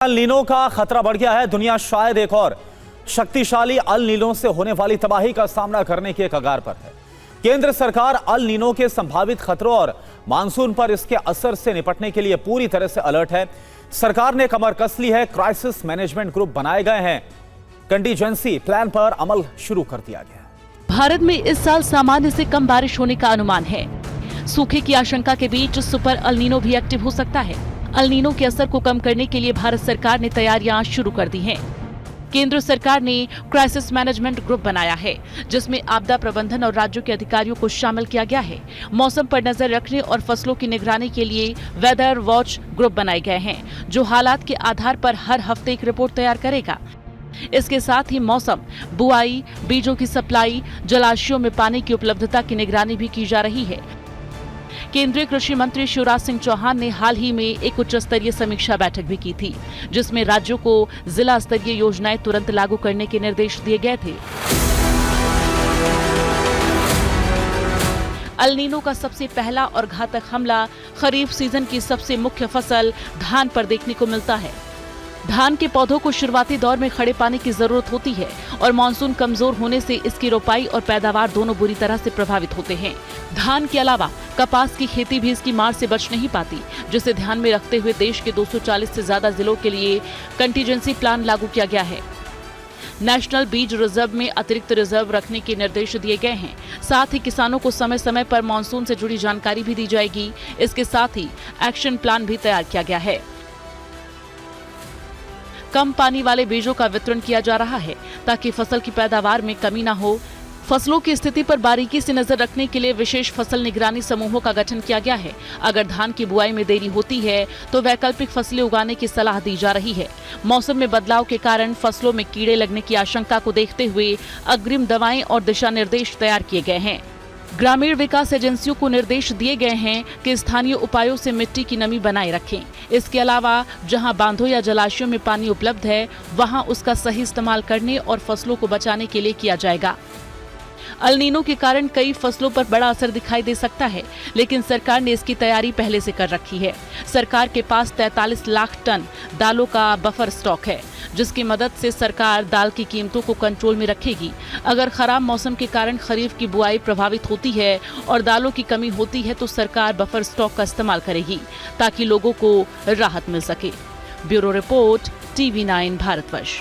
El Nino का खतरा बढ़ गया है। दुनिया शायद एक और शक्तिशाली अल नीनो से होने वाली तबाही का सामना करने के कगार पर है। केंद्र सरकार अल नीनो के संभावित खतरों और मानसून पर इसके असर से निपटने के लिए पूरी तरह से अलर्ट है। सरकार ने कमर कस ली है। क्राइसिस मैनेजमेंट ग्रुप बनाए गए हैं। कंटीजेंसी प्लान पर अमल शुरू कर दिया गया है। भारत में इस साल सामान्य से कम बारिश होने का अनुमान है। सूखे की आशंका के बीच सुपर अल नीनो भी एक्टिव हो सकता है। अल नीनो के असर को कम करने के लिए भारत सरकार ने तैयारियां शुरू कर दी हैं। केंद्र सरकार ने क्राइसिस मैनेजमेंट ग्रुप बनाया है, जिसमें आपदा प्रबंधन और राज्यों के अधिकारियों को शामिल किया गया है। मौसम पर नजर रखने और फसलों की निगरानी के लिए वेदर वॉच ग्रुप बनाए गए हैं, जो हालात के आधार पर हर हफ्ते एक रिपोर्ट तैयार करेगा। इसके साथ ही मौसम, बुआई, बीजों की सप्लाई, जलाशयों में पानी की उपलब्धता की निगरानी भी की जा रही है। केंद्रीय कृषि मंत्री शिवराज सिंह चौहान ने हाल ही में एक उच्च स्तरीय समीक्षा बैठक भी की थी, जिसमें राज्यों को जिला स्तरीय योजनाएं तुरंत लागू करने के निर्देश दिए गए थे। अल नीनो का सबसे पहला और घातक हमला खरीफ सीजन की सबसे मुख्य फसल धान पर देखने को मिलता है। धान के पौधों को शुरुआती दौर में खड़े पानी की जरूरत होती है और मानसून कमजोर होने से इसकी रोपाई और पैदावार दोनों बुरी तरह से प्रभावित होते हैं। धान के अलावा कपास की खेती भी इसकी मार से बच नहीं पाती, जिसे ध्यान में रखते हुए देश के 240 से ज्यादा जिलों के लिए कंटीजेंसी प्लान लागू किया गया है। नेशनल बीज रिजर्व में अतिरिक्त रिजर्व रखने के निर्देश दिए गए हैं। साथ ही किसानों को समय समय पर मानसून से जुड़ी जानकारी भी दी जाएगी। इसके साथ ही एक्शन प्लान भी तैयार किया गया है। कम पानी वाले बीजों का वितरण किया जा रहा है, ताकि फसल की पैदावार में कमी न हो। फसलों की स्थिति पर बारीकी से नजर रखने के लिए विशेष फसल निगरानी समूहों का गठन किया गया है। अगर धान की बुआई में देरी होती है तो वैकल्पिक फसलें उगाने की सलाह दी जा रही है। मौसम में बदलाव के कारण फसलों में कीड़े लगने की आशंका को देखते हुए अग्रिम दवाएं और दिशा निर्देश तैयार किए गए हैं। ग्रामीण विकास एजेंसियों को निर्देश दिए गए हैं कि स्थानीय उपायों से मिट्टी की नमी बनाए रखें। इसके अलावा जहां बांधों या जलाशयों में पानी उपलब्ध है, वहां उसका सही इस्तेमाल करने और फसलों को बचाने के लिए किया जाएगा। अल नीनो के कारण कई फसलों पर बड़ा असर दिखाई दे सकता है, लेकिन सरकार ने इसकी तैयारी पहले से कर रखी है। सरकार के पास 43 लाख टन दालों का बफर स्टॉक है, जिसकी मदद से सरकार दाल की कीमतों को कंट्रोल में रखेगी। अगर खराब मौसम के कारण खरीफ की बुआई प्रभावित होती है और दालों की कमी होती है, तो सरकार बफर स्टॉक का इस्तेमाल करेगी, ताकि लोगों को राहत मिल सके। Bureau report, TV9 Bharatvarsh.